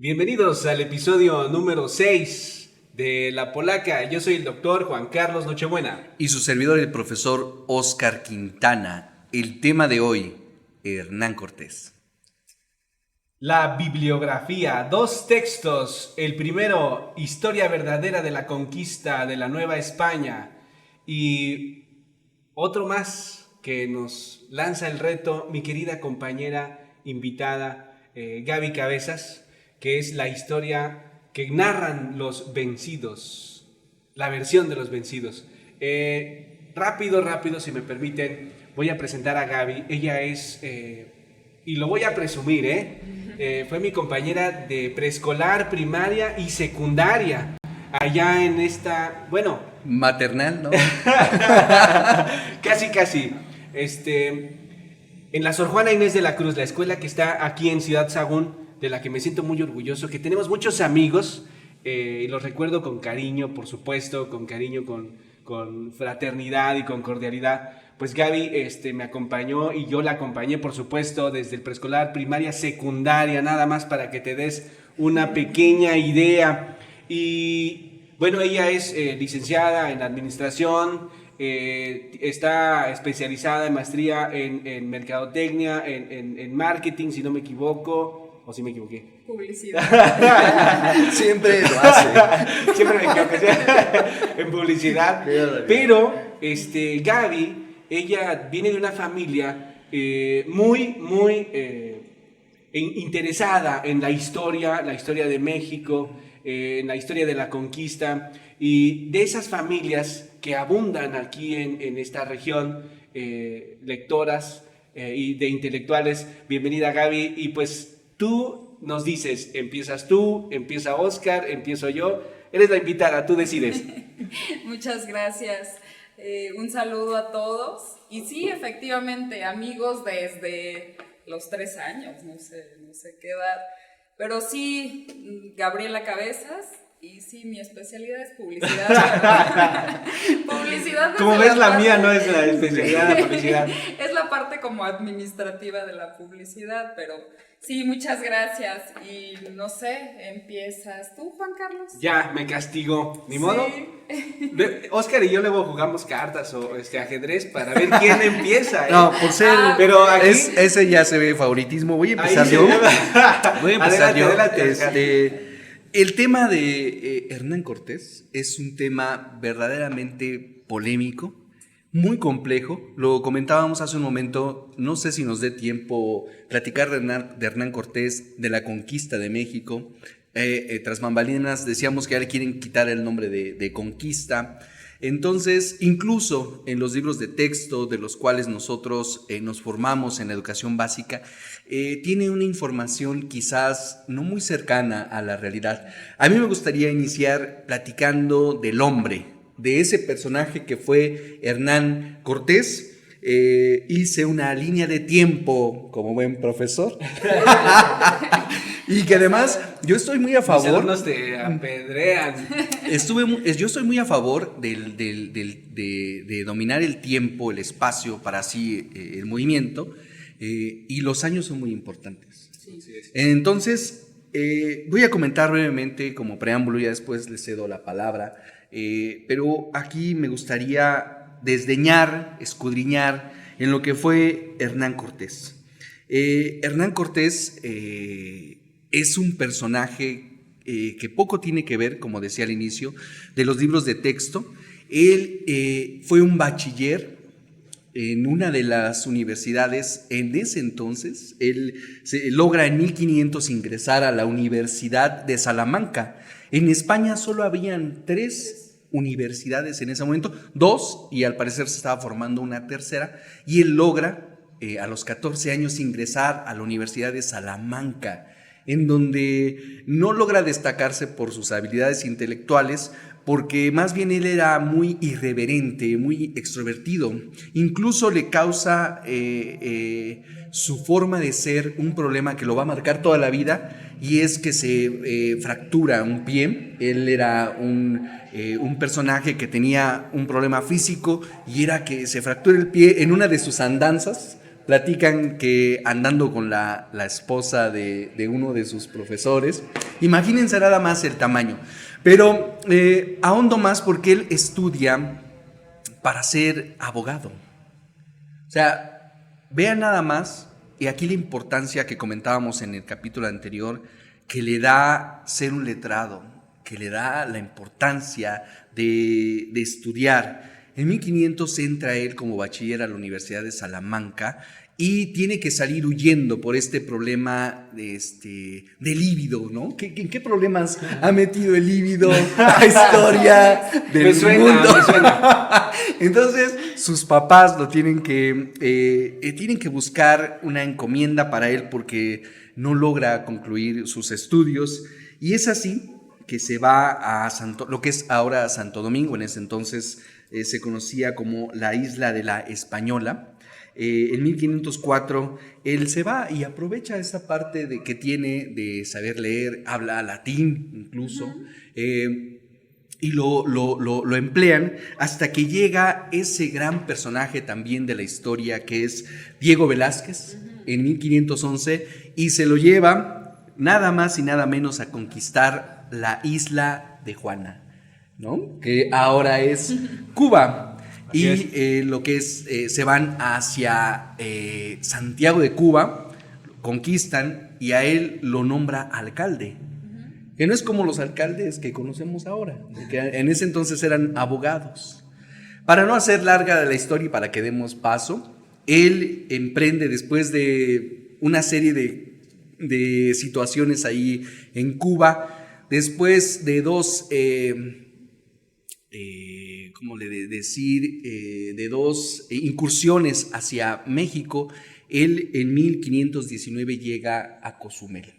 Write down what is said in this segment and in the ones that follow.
Bienvenidos al episodio número 6 de La Polaca. Yo soy el doctor Juan Carlos Nochebuena. Y su servidor, el profesor Oscar Quintana. El tema de hoy, Hernán Cortés. La bibliografía, 2 textos. El primero, Historia verdadera de la conquista de la Nueva España. Y otro más que nos lanza el reto mi querida compañera invitada, Gaby Cabezas, que es la historia que narran los vencidos, la versión de los vencidos. Rápido, si me permiten, voy a presentar a Gaby. Ella es, y lo voy a presumir, fue mi compañera de preescolar, primaria y secundaria, allá en esta, bueno... Maternal, ¿no? Casi. En la Sor Juana Inés de la Cruz, la escuela que está aquí en Ciudad Sagún, de la que me siento muy orgulloso, que tenemos muchos amigos, y los recuerdo con cariño, por supuesto, con cariño, con fraternidad y con cordialidad. Pues Gaby me acompañó y yo la acompañé, por supuesto, desde el preescolar, primaria, secundaria, nada más para que te des una pequeña idea. Y bueno, ella es licenciada en administración, está especializada en maestría en mercadotecnia, en marketing, si no me equivoco. ¿O sí me equivoqué? Publicidad. Siempre lo hace. Siempre me equivoco, en publicidad. Pero Gaby, ella viene de una familia muy interesada en la historia de México, en la historia de la conquista, y de esas familias que abundan aquí en esta región, lectoras y de intelectuales. Bienvenida, Gaby, y pues tú nos dices, empiezas tú, empieza Oscar, empiezo yo, eres la invitada, tú decides. Muchas gracias. Un saludo a todos. Y sí, efectivamente, amigos desde los 3 años, no sé qué edad. Pero sí, Gabriela Cabezas, y sí, mi especialidad es publicidad. Publicidad. Como ves, la mía no es la especialidad de publicidad. Es la parte como administrativa de la publicidad, pero sí, muchas gracias. Y no sé, ¿empiezas tú, Juan Carlos? Ya, me castigo, ni modo. Sí. Oscar y yo luego jugamos cartas o ajedrez para ver quién empieza. No, por ser. Pero aquí, ese ya se ve favoritismo. Voy a empezar ahí yo. Voy a empezar yo. Adelante. El tema de Hernán Cortés es un tema verdaderamente polémico, muy complejo. Lo comentábamos hace un momento, no sé si nos dé tiempo platicar de Hernán Cortés, de la conquista de México. Tras bambalinas decíamos que ya le quieren quitar el nombre de conquista. Entonces, incluso en los libros de texto de los cuales nosotros nos formamos en la educación básica, tiene una información quizás no muy cercana a la realidad. A mí me gustaría iniciar platicando del hombre, de ese personaje que fue Hernán Cortés. Hice una línea de tiempo como buen profesor. Y que además yo estoy muy a favor. Mis alumnos te apedrean. Yo estoy muy a favor de dominar el tiempo, el espacio, para así el movimiento, y los años son muy importantes. Sí. Entonces, voy a comentar brevemente como preámbulo, ya después les cedo la palabra, pero aquí me gustaría desdeñar, escudriñar en lo que fue Hernán Cortés. Hernán Cortés es un personaje que poco tiene que ver, como decía al inicio, de los libros de texto. Él fue un bachiller en una de las universidades en ese entonces. Él logra en 1500 ingresar a la Universidad de Salamanca. En España solo habían 3 universidades en ese momento, 2, y al parecer se estaba formando una tercera, y él logra a los 14 años ingresar a la Universidad de Salamanca, en donde no logra destacarse por sus habilidades intelectuales, porque más bien él era muy irreverente, muy extrovertido. Incluso le causa su forma de ser un problema que lo va a marcar toda la vida, y es que se fractura un pie. Él era un personaje que tenía un problema físico, y era que se fractura el pie en una de sus andanzas. Platican que andando con la esposa de uno de sus profesores, Imagínense nada más el tamaño. Pero ahondo más porque él estudia para ser abogado. O sea, vean nada más, y aquí la importancia que comentábamos en el capítulo anterior, que le da ser un letrado, que le da la importancia de estudiar. En 1500 entra él como bachiller a la Universidad de Salamanca y tiene que salir huyendo por este problema de líbido, ¿no? ¿Qué problemas ha metido el líbido a la historia del mundo? Me suena. Entonces, sus papás lo tienen que buscar una encomienda para él porque no logra concluir sus estudios. Y es así que se va a lo que es ahora Santo Domingo. En ese entonces se conocía como la isla de la Española. En 1504 él se va y aprovecha esa parte que tiene de saber leer, habla latín incluso, y lo emplean hasta que llega ese gran personaje también de la historia que es Diego Velázquez en 1511 y se lo lleva nada más y nada menos a conquistar la isla de Juana, ¿no? Que ahora es Cuba. Y lo que es, se van hacia Santiago de Cuba, conquistan y a él lo nombra alcalde. Que no es como los alcaldes que conocemos ahora, que en ese entonces eran abogados. Para no hacer larga la historia y para que demos paso, él emprende después de una serie de situaciones ahí en Cuba, después de dos... de dos incursiones hacia México, él en 1519 llega a Cozumel.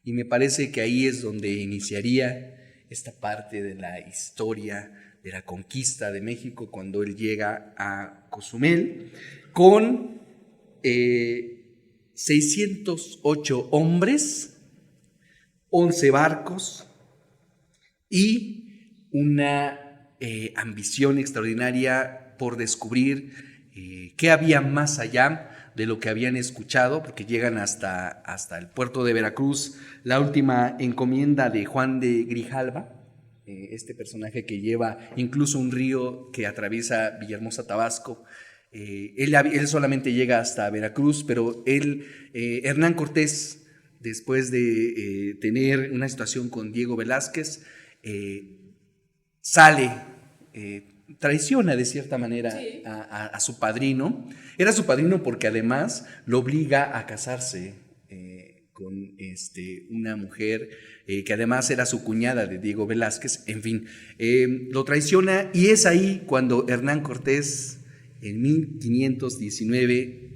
Y me parece que ahí es donde iniciaría esta parte de la historia de la conquista de México, cuando él llega a Cozumel con 608 hombres, 11 barcos y una ambición extraordinaria por descubrir qué había más allá de lo que habían escuchado, porque llegan hasta el puerto de Veracruz, la última encomienda de Juan de Grijalva, este personaje que lleva incluso un río que atraviesa Villahermosa, Tabasco. Él solamente llega hasta Veracruz, pero Hernán Cortés, después de tener una situación con Diego Velázquez, sale, traiciona de cierta manera sí. a su padrino. Era su padrino porque además lo obliga a casarse con una mujer que además era su cuñada de Diego Velázquez. En fin, lo traiciona y es ahí cuando Hernán Cortés en 1519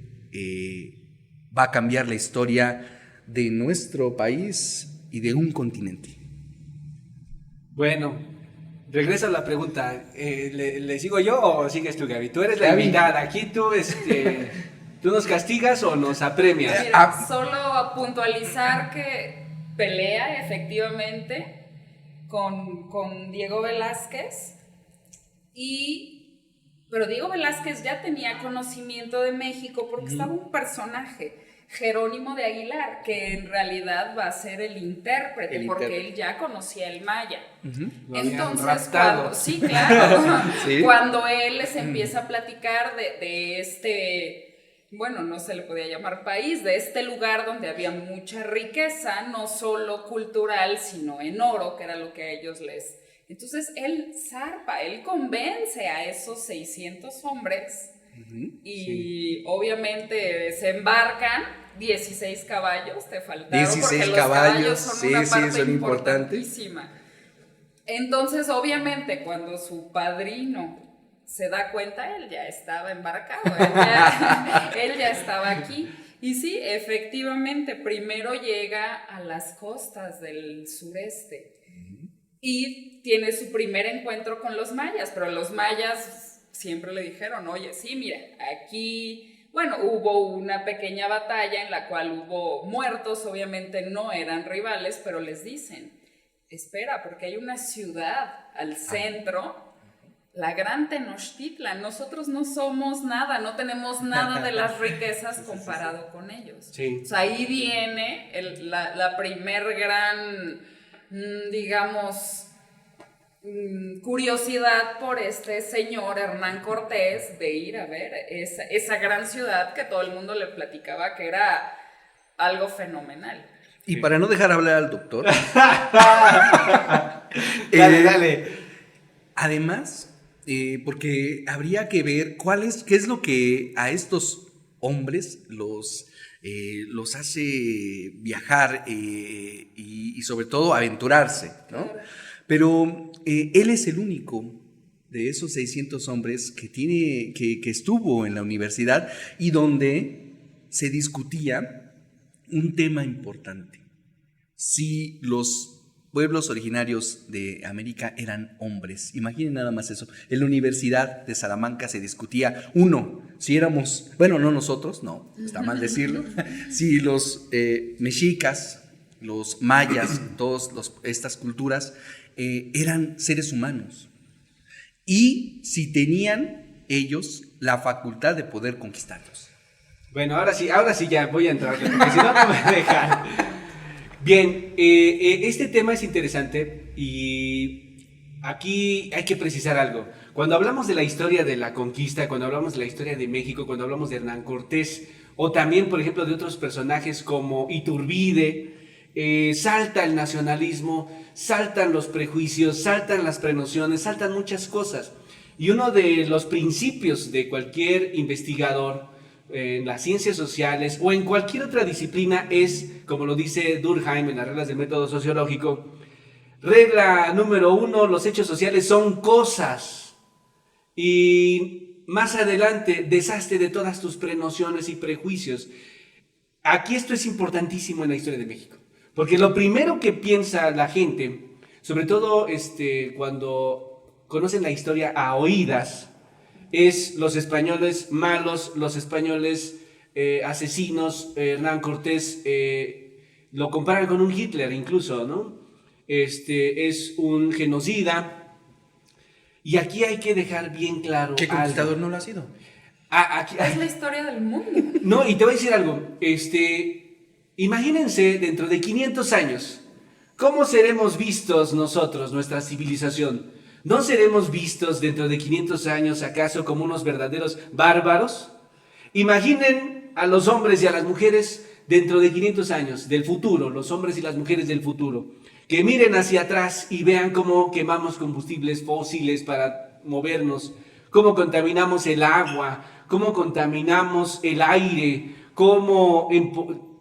va a cambiar la historia de nuestro país y de un continente. Bueno, regreso a la pregunta. ¿Le sigo yo o sigues tú, Gaby? Tú eres la invitada. Aquí tú nos castigas o nos apremias. Mira, solo puntualizar que pelea efectivamente con Diego Velázquez, pero Diego Velázquez ya tenía conocimiento de México porque estaba un personaje, Jerónimo de Aguilar, que en realidad va a ser el intérprete, porque él ya conocía el maya. Entonces, sí, claro, sí. Cuando él les empieza a platicar de este, bueno, no se le podía llamar país, de este lugar donde había mucha riqueza, no solo cultural, sino en oro, que era lo que a ellos les... Entonces él zarpa, él convence a esos 600 hombres y obviamente se embarcan. 16 caballos te faltaron 16 porque los caballos son una parte importantísima. Entonces obviamente cuando su padrino se da cuenta, él ya estaba embarcado, él ya estaba aquí. Y sí, efectivamente, primero llega a las costas del sureste y tiene su primer encuentro con los mayas, pero los mayas siempre le dijeron, oye, sí, mira, aquí... Bueno, hubo una pequeña batalla en la cual hubo muertos, obviamente no eran rivales, pero les dicen, espera, porque hay una ciudad al centro, la Gran Tenochtitlan, nosotros no somos nada, no tenemos nada de las riquezas comparado con ellos. Sí. O sea, ahí viene la primer gran digamos, curiosidad por este señor Hernán Cortés de ir a ver esa gran ciudad que todo el mundo le platicaba que era algo fenomenal. Y para no dejar hablar al doctor, Dale. además, porque habría que ver qué es lo que a estos hombres los hace viajar y sobre todo aventurarse, ¿no? Pero él es el único de esos 600 hombres que estuvo en la universidad y donde se discutía un tema importante: si los pueblos originarios de América eran hombres. Imaginen nada más eso. En la Universidad de Salamanca se discutía, si éramos, bueno, no nosotros, no, está mal decirlo, si los mexicas, los mayas, todas estas culturas eran seres humanos y si tenían ellos la facultad de poder conquistarlos. Bueno, ahora sí ya voy a entrar, porque si no, no me dejan. Bien, este tema es interesante y aquí hay que precisar algo. Cuando hablamos de la historia de la conquista, cuando hablamos de la historia de México, cuando hablamos de Hernán Cortés, o también, por ejemplo, de otros personajes como Iturbide, salta el nacionalismo, saltan los prejuicios, saltan las prenociones, saltan muchas cosas. Y uno de los principios de cualquier investigador en las ciencias sociales o en cualquier otra disciplina es, como lo dice Durkheim en las reglas del método sociológico, regla número 1, los hechos sociales son cosas. Y más adelante, deshazte de todas tus prenociones y prejuicios. Aquí esto es importantísimo en la historia de México, porque lo primero que piensa la gente, sobre todo cuando conocen la historia a oídas, es los españoles malos, los españoles asesinos. Hernán Cortés lo comparan con un Hitler incluso, ¿no? Es un genocida. Y aquí hay que dejar bien claro ¿Qué conquistador no lo ha sido? Es la historia del mundo. No, y te voy a decir algo. Imagínense dentro de 500 años, ¿cómo seremos vistos nosotros, nuestra civilización? ¿No seremos vistos dentro de 500 años acaso como unos verdaderos bárbaros? Imaginen a los hombres y a las mujeres dentro de 500 años del futuro, los hombres y las mujeres del futuro, que miren hacia atrás y vean cómo quemamos combustibles fósiles para movernos, cómo contaminamos el agua, cómo contaminamos el aire, cómo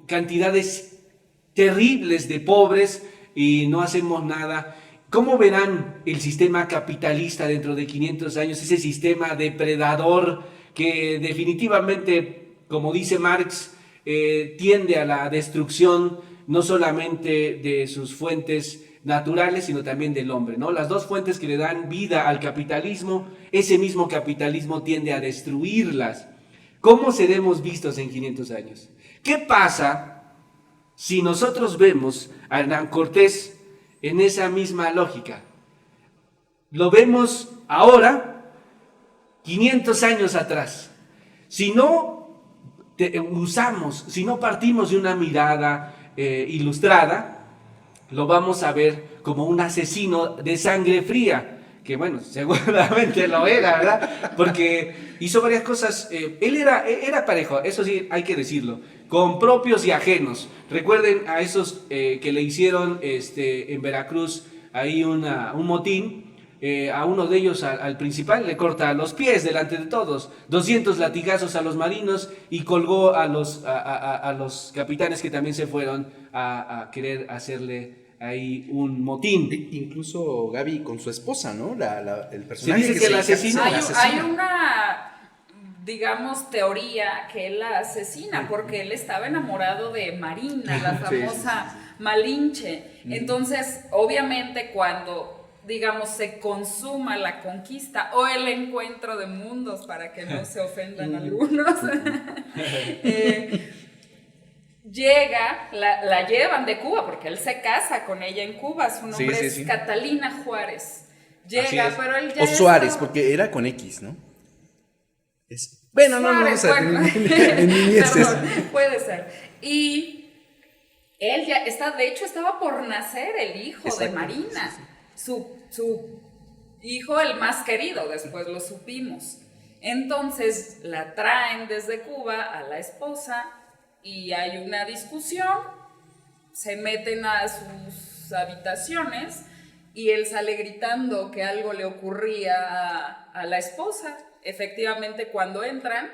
cantidades terribles de pobres y no hacemos nada. ¿Cómo verán el sistema capitalista dentro de 500 años? Ese sistema depredador que definitivamente, como dice Marx, tiende a la destrucción no solamente de sus fuentes naturales, sino también del hombre, ¿no? Las dos fuentes que le dan vida al capitalismo, ese mismo capitalismo tiende a destruirlas. ¿Cómo seremos vistos en 500 años? ¿Qué pasa si nosotros vemos a Hernán Cortés en esa misma lógica? Lo vemos ahora, 500 años atrás. Si no si no partimos de una mirada ilustrada, lo vamos a ver como un asesino de sangre fría, que bueno, seguramente lo era, ¿verdad? Porque hizo varias cosas. Él era parejo, eso sí hay que decirlo, con propios y ajenos. Recuerden a esos que le hicieron en Veracruz ahí un motín. A uno de ellos, al principal, le corta los pies delante de todos, 200 latigazos a los marinos y colgó a los capitanes que también se fueron a querer hacerle ahí un motín. Incluso Gaby con su esposa, ¿no? El personaje se dice que la asesina. Hay una, digamos, teoría que él la asesina porque él estaba enamorado de Marina, la famosa Malinche. Entonces, obviamente, cuando, digamos, se consuma la conquista o el encuentro de mundos, para que no se ofendan algunos, llega, la llevan de Cuba, porque él se casa con ella en Cuba, su nombre es Catalina Juárez. Llega, pero él ya o Suárez, porque era con X, ¿no? Bueno, Suárez, no, en puede ser. Y él ya está, de hecho estaba por nacer el hijo de Exacto, Marina, sí, sí. su hijo el más querido, después lo supimos. Entonces la traen desde Cuba a la esposa y hay una discusión, se meten a sus habitaciones y él sale gritando que algo le ocurría a la esposa. Efectivamente, cuando entran,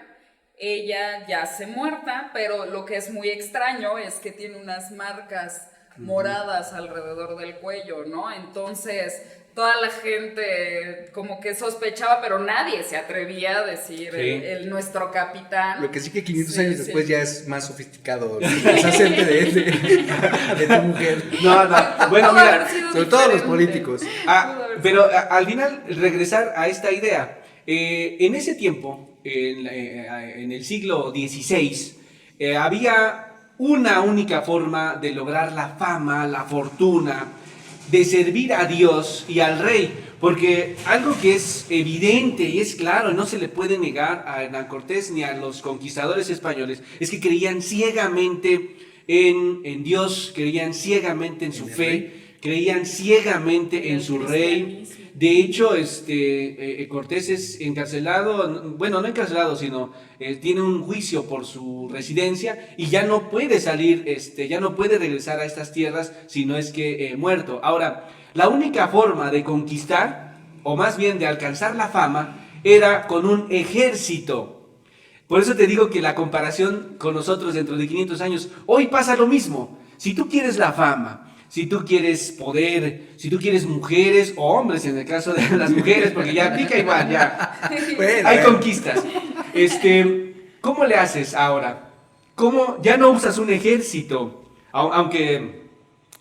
ella yace muerta, pero lo que es muy extraño es que tiene unas marcas moradas alrededor del cuello, ¿no? Entonces, toda la gente como que sospechaba, pero nadie se atrevía a decir Sí. nuestro capitán. Lo que sí que 500 Sí, años sí. después ya es más sofisticado los acentes de tu mujer. No, no. Bueno, Pudo haber mira, sido sobre todo los diferente. políticos. Pudo haber pero sido. al final regresar a esta idea. En ese tiempo, en el siglo XVI, había una única forma de lograr la fama, la fortuna, de servir a Dios y al rey, porque algo que es evidente y es claro, no se le puede negar a Hernán Cortés ni a los conquistadores españoles, es que creían ciegamente en Dios, creían ciegamente en su el fe, rey. creían ciegamente en El su rey. cristianismo. De hecho, Cortés es encarcelado, bueno, no encarcelado, sino tiene un juicio por su residencia y ya no puede salir, ya no puede regresar a estas tierras si no es que muerto. Ahora, la única forma de conquistar, o más bien de alcanzar la fama, era con un ejército. Por eso te digo que la comparación con nosotros dentro de 500 años, hoy pasa lo mismo. Si tú quieres la fama, si tú quieres poder, si tú quieres mujeres o hombres en el caso de las mujeres, porque ya aplica igual, ya Bueno, hay conquistas. ¿Cómo le haces ahora? ¿Cómo ya no usas un ejército? Aunque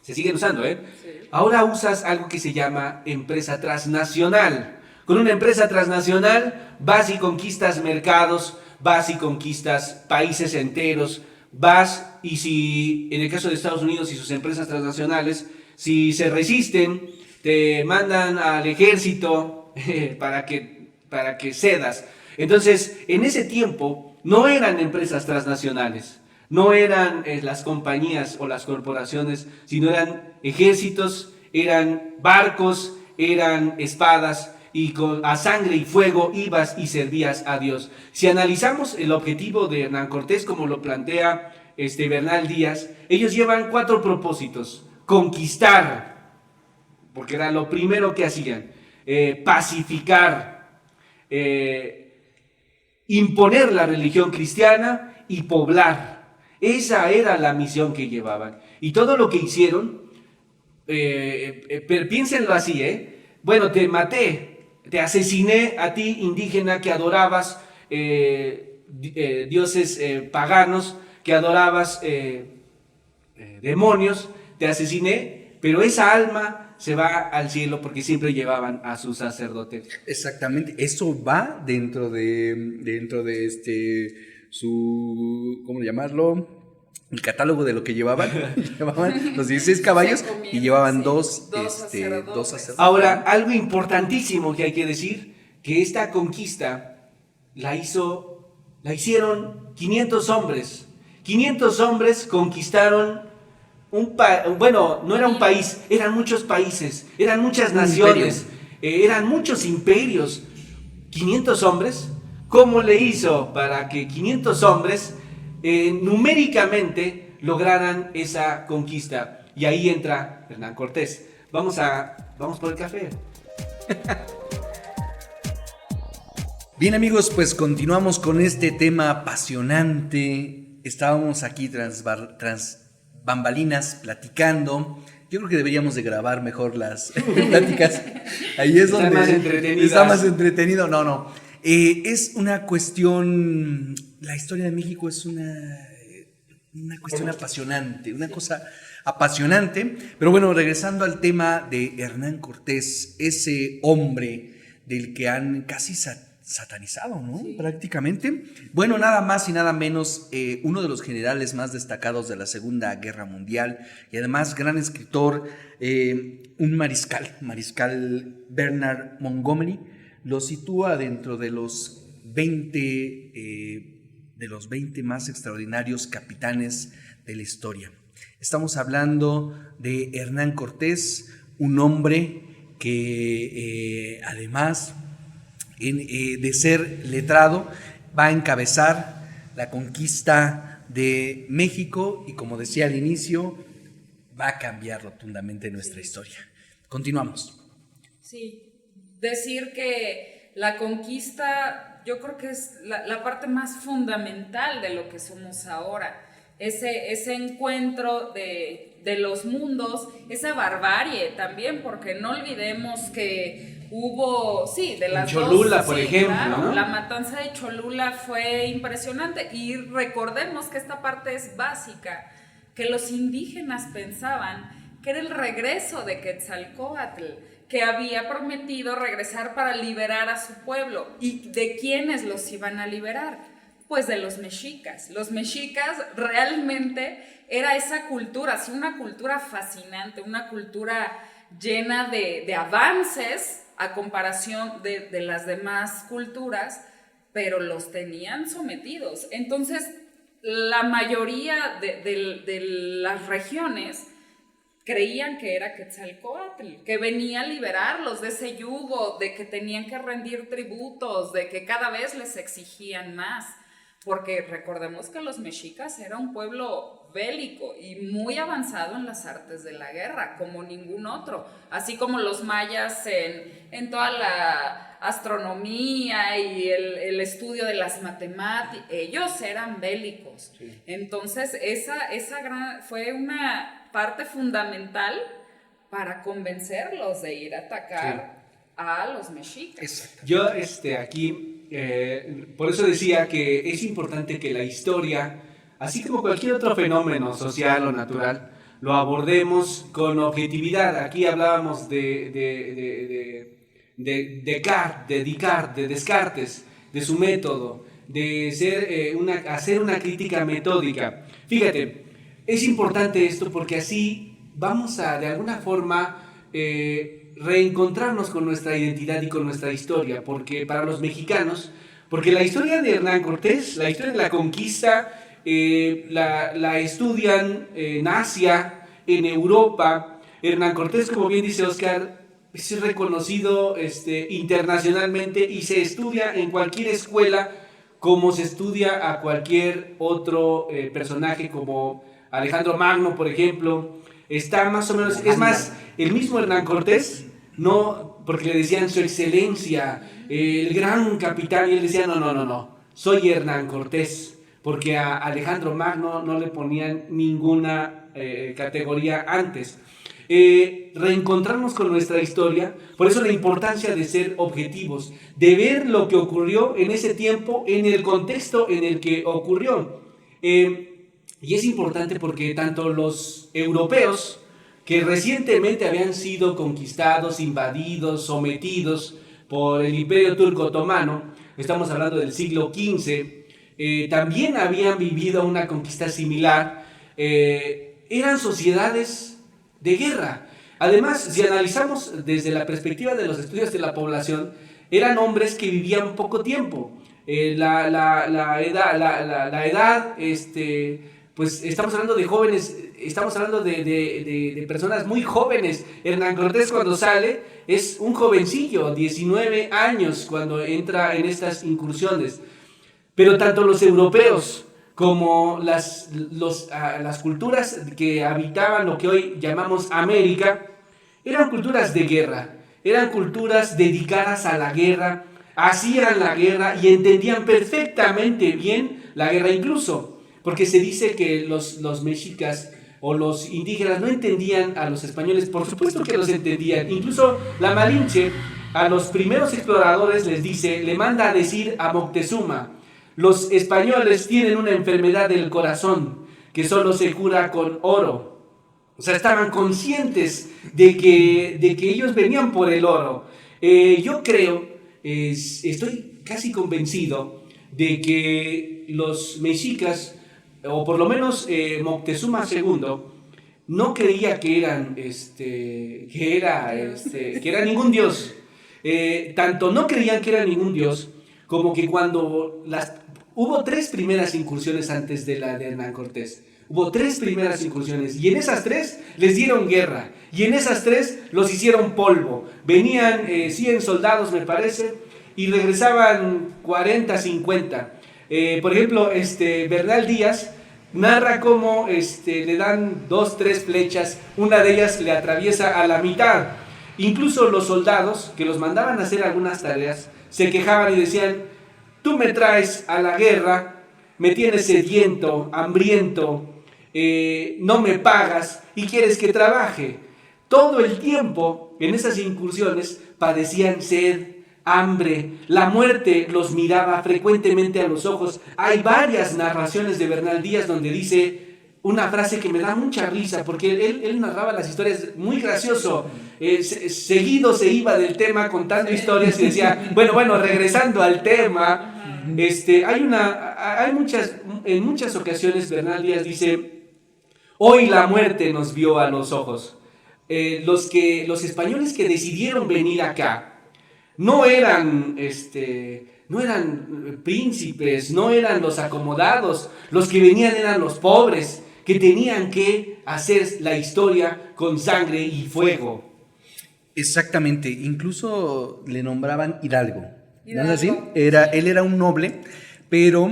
se siguen usando, ¿eh? Sí. Ahora usas algo que se llama empresa transnacional. Con una empresa transnacional vas y conquistas mercados, vas y conquistas países enteros, vas y si, en el caso de Estados Unidos y sus empresas transnacionales, si se resisten, te mandan al ejército para que cedas. Entonces, en ese tiempo no eran empresas transnacionales, no eran las compañías o las corporaciones, sino eran ejércitos, eran barcos, eran espadas, y a sangre y fuego ibas y servías a Dios. Si analizamos el objetivo de Hernán Cortés, como lo plantea Bernal Díaz, ellos llevan 4 propósitos: conquistar, porque era lo primero que hacían, pacificar, imponer la religión cristiana y poblar. Esa era la misión que llevaban. Y todo lo que hicieron, piénsenlo así, bueno, te maté, te asesiné a ti, indígena, que adorabas dioses paganos, que adorabas demonios, te asesiné, pero esa alma se va al cielo porque siempre llevaban a sus sacerdotes. Exactamente, eso va dentro de su, ¿cómo llamarlo? El catálogo de lo que llevaban. Llevaban los 16 caballos y llevaban dos sacerdotes. Ahora, algo importantísimo que hay que decir, que esta conquista la hicieron 500 hombres. 500 hombres conquistaron bueno, no era un país, eran muchos países, eran muchas naciones, eran muchos imperios. 500 hombres, ¿cómo le hizo para que 500 hombres numéricamente lograran esa conquista? Y ahí entra Hernán Cortés. Vamos por el café. Bien, amigos, pues continuamos con este tema apasionante. Estábamos aquí tras bambalinas platicando. Yo creo que deberíamos de grabar mejor las pláticas. Ahí es donde está más entretenido. No. Es una cuestión, la historia de México es una cuestión apasionante, una cosa apasionante. Pero bueno, regresando al tema de Hernán Cortés, ese hombre del que han casi satanizado, ¿no? Sí. Prácticamente. Bueno, nada más y nada menos, uno de los generales más destacados de la Segunda Guerra Mundial y además gran escritor, un mariscal Bernard Montgomery, lo sitúa dentro de los 20 más extraordinarios capitanes de la historia. Estamos hablando de Hernán Cortés, un hombre que además de ser letrado va a encabezar la conquista de México y, como decía al inicio, va a cambiar rotundamente nuestra historia. Continuamos. Sí, decir que la conquista yo creo que es la parte más fundamental de lo que somos ahora. Ese encuentro de los mundos, esa barbarie también, porque no olvidemos que hubo, sí, de las Cholula, dos, por sí, ejemplo, claro, ¿no? La matanza de Cholula fue impresionante, y recordemos que esta parte es básica, que los indígenas pensaban que era el regreso de Quetzalcóatl, que había prometido regresar para liberar a su pueblo. ¿Y de quiénes los iban a liberar? Pues de los mexicas. Los mexicas realmente era esa cultura, sí, una cultura fascinante, una cultura llena de avances a comparación de las demás culturas, pero los tenían sometidos. Entonces, la mayoría de las regiones creían que era Quetzalcóatl, que venía a liberarlos de ese yugo, de que tenían que rendir tributos, de que cada vez les exigían más. Porque recordemos que los mexicas era un pueblo bélico y muy avanzado en las artes de la guerra, como ningún otro. Así como los mayas en toda la astronomía y el estudio de las matemáticas, ellos eran bélicos. Sí. Entonces, esa fue una parte fundamental para convencerlos de ir a atacar a los mexicas. Exacto. Yo aquí... por eso decía que es importante que la historia, así como cualquier otro fenómeno social o natural, lo abordemos con objetividad. Aquí hablábamos de Descartes, de su método, de hacer una crítica metódica. Fíjate, es importante esto porque así vamos a, de alguna forma, reencontrarnos con nuestra identidad y con nuestra historia, porque para los mexicanos, porque la historia de Hernán Cortés, la historia de la conquista, la estudian en Asia, en Europa. Hernán Cortés, como bien dice Oscar, es reconocido internacionalmente y se estudia en cualquier escuela como se estudia a cualquier otro personaje, como Alejandro Magno, por ejemplo. Está más o menos, es más, el mismo Hernán Cortés, no, porque le decían su excelencia, el gran capitán, y él decía, no, soy Hernán Cortés, porque a Alejandro Magno no le ponían ninguna categoría antes. Reencontrarnos con nuestra historia, por eso la importancia de ser objetivos, de ver lo que ocurrió en ese tiempo, en el contexto en el que ocurrió. Y es importante porque tanto los europeos, que recientemente habían sido conquistados, invadidos, sometidos por el Imperio Turco Otomano, estamos hablando del siglo XV, también habían vivido una conquista similar, eran sociedades de guerra. Además, si analizamos desde la perspectiva de los estudios de la población, eran hombres que vivían poco tiempo. La edad, pues estamos hablando de jóvenes, estamos hablando de personas muy jóvenes. Hernán Cortés, cuando sale, es un jovencillo, 19 años, cuando entra en estas incursiones. Pero tanto los europeos como las culturas que habitaban lo que hoy llamamos América, eran culturas de guerra, eran culturas dedicadas a la guerra, hacían la guerra y entendían perfectamente bien la guerra, incluso porque se dice que los mexicas o los indígenas no entendían a los españoles. Por supuesto que los entendían. Incluso la Malinche a los primeros exploradores le manda a decir a Moctezuma: los españoles tienen una enfermedad del corazón que solo se cura con oro. O sea, estaban conscientes de que ellos venían por el oro. Yo creo, estoy casi convencido de que los mexicas, o por lo menos Moctezuma II, no creía que era ningún dios. Tanto no creían que era ningún dios, como que cuando hubo 3 primeras incursiones antes de la de Hernán Cortés. Hubo 3 primeras incursiones y en esas 3 les dieron guerra y en esas 3 los hicieron polvo. Venían 100 soldados, me parece, y regresaban 40, 50. Por ejemplo, Bernal Díaz narra cómo le dan 2, 3 flechas, una de ellas le atraviesa a la mitad. Incluso los soldados que los mandaban a hacer algunas tareas se quejaban y decían: tú me traes a la guerra, me tienes sediento, hambriento, no me pagas y quieres que trabaje. Todo el tiempo en esas incursiones padecían sed, hambre, la muerte los miraba frecuentemente a los ojos. Hay varias narraciones de Bernal Díaz donde dice una frase que me da mucha risa, porque él narraba las historias muy gracioso. Seguido se iba del tema contando historias y decía, bueno, regresando al tema, en muchas ocasiones Bernal Díaz dice: hoy la muerte nos vio a los ojos. Los españoles que decidieron venir acá no eran príncipes, no eran los acomodados, los que venían eran los pobres, que tenían que hacer la historia con sangre y fuego. Exactamente, incluso le nombraban Hidalgo. ¿No es así? Sí. Él era un noble, pero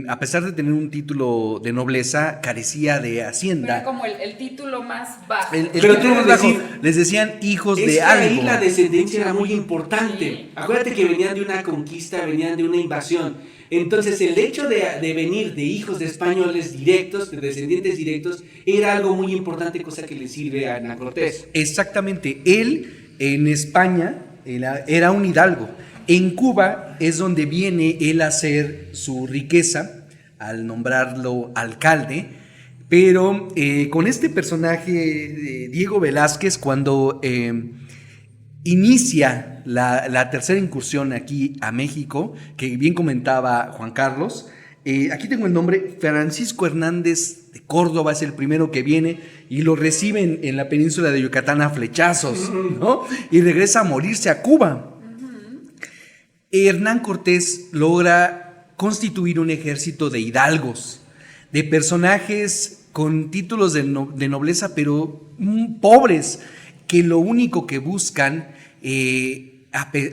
a pesar de tener un título de nobleza, carecía de hacienda. Era como el título más bajo. El Pero título más bajo, decir, les decían hijos es de que algo. ahí la descendencia era muy importante. Sí. Acuérdate que venían de una conquista, venían de una invasión. Entonces el hecho de venir de hijos de españoles directos, de descendientes directos, era algo muy importante, cosa que le sirve a Hernán Cortés. Exactamente, él en España era un hidalgo. En Cuba es donde viene él a hacer su riqueza, al nombrarlo alcalde, pero con este personaje de Diego Velázquez, cuando inicia la tercera incursión aquí a México, que bien comentaba Juan Carlos, aquí tengo el nombre: Francisco Hernández de Córdoba es el primero que viene y lo reciben en la península de Yucatán a flechazos, ¿no? Y regresa a morirse a Cuba. Hernán Cortés logra constituir un ejército de hidalgos, de personajes con títulos de nobleza, pero pobres, que lo único que buscan,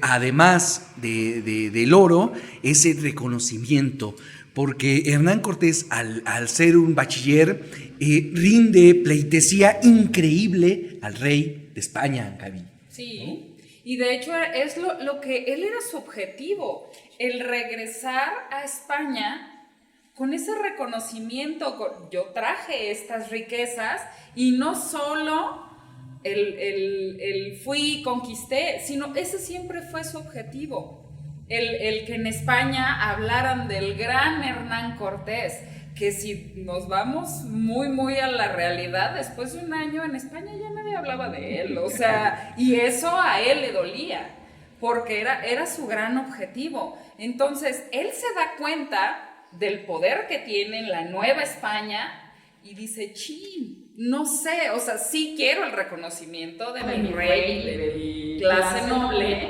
además del oro, es el reconocimiento. Porque Hernán Cortés, al ser un bachiller, rinde pleitesía increíble al rey de España, Gaby. Sí, ¿no? y de hecho es lo que él era su objetivo, el regresar a España con ese reconocimiento. Yo traje estas riquezas y no solo el fui y conquisté, sino ese siempre fue su objetivo. El que en España hablaran del gran Hernán Cortés, que si nos vamos muy, muy a la realidad, después de un año en España ya nadie hablaba de él, o sea, y eso a él le dolía, porque era su gran objetivo. Entonces, él se da cuenta del poder que tiene en la Nueva España y dice: chin, no sé, o sea, sí quiero el reconocimiento de mi rey, de mi clase noble,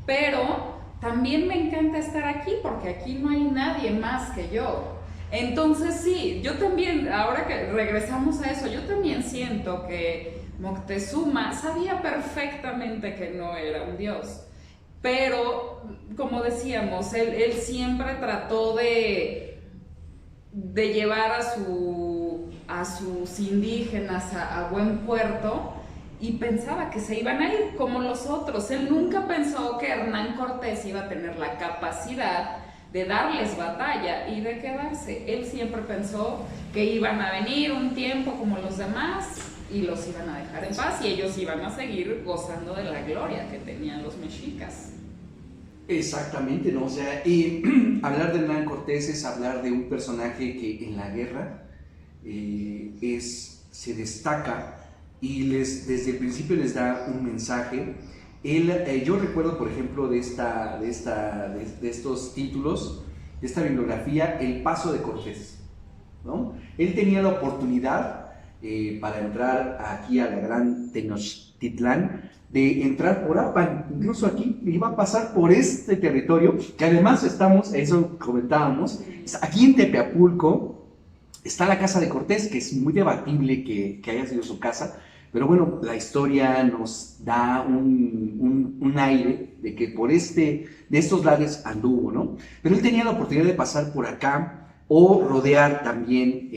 pero también me encanta estar aquí porque aquí no hay nadie más que yo. Entonces sí, yo también, ahora que regresamos a eso, yo también siento que Moctezuma sabía perfectamente que no era un dios, pero como decíamos, él siempre trató de llevar a sus indígenas a buen puerto, y pensaba que se iban a ir como los otros. Él nunca pensó que Hernán Cortés iba a tener la capacidad de darles batalla y de quedarse. Él siempre pensó que iban a venir un tiempo como los demás y los iban a dejar en paz y ellos iban a seguir gozando de la gloria que tenían los mexicas. Exactamente, ¿no? O sea, hablar de Hernán Cortés es hablar de un personaje que en la guerra se destaca y desde el principio les da un mensaje. Yo recuerdo, por ejemplo, de estos títulos, de esta bibliografía, El Paso de Cortés, ¿no? Él tenía la oportunidad para entrar aquí a la gran Tenochtitlán, de entrar por Apan, incluso aquí iba a pasar por este territorio, que además eso comentábamos, aquí en Tepeapulco, Está la casa de Cortés, que es muy debatible que haya sido su casa, pero bueno, la historia nos da un aire de que de estos lares anduvo, ¿no? Pero él tenía la oportunidad de pasar por acá o rodear también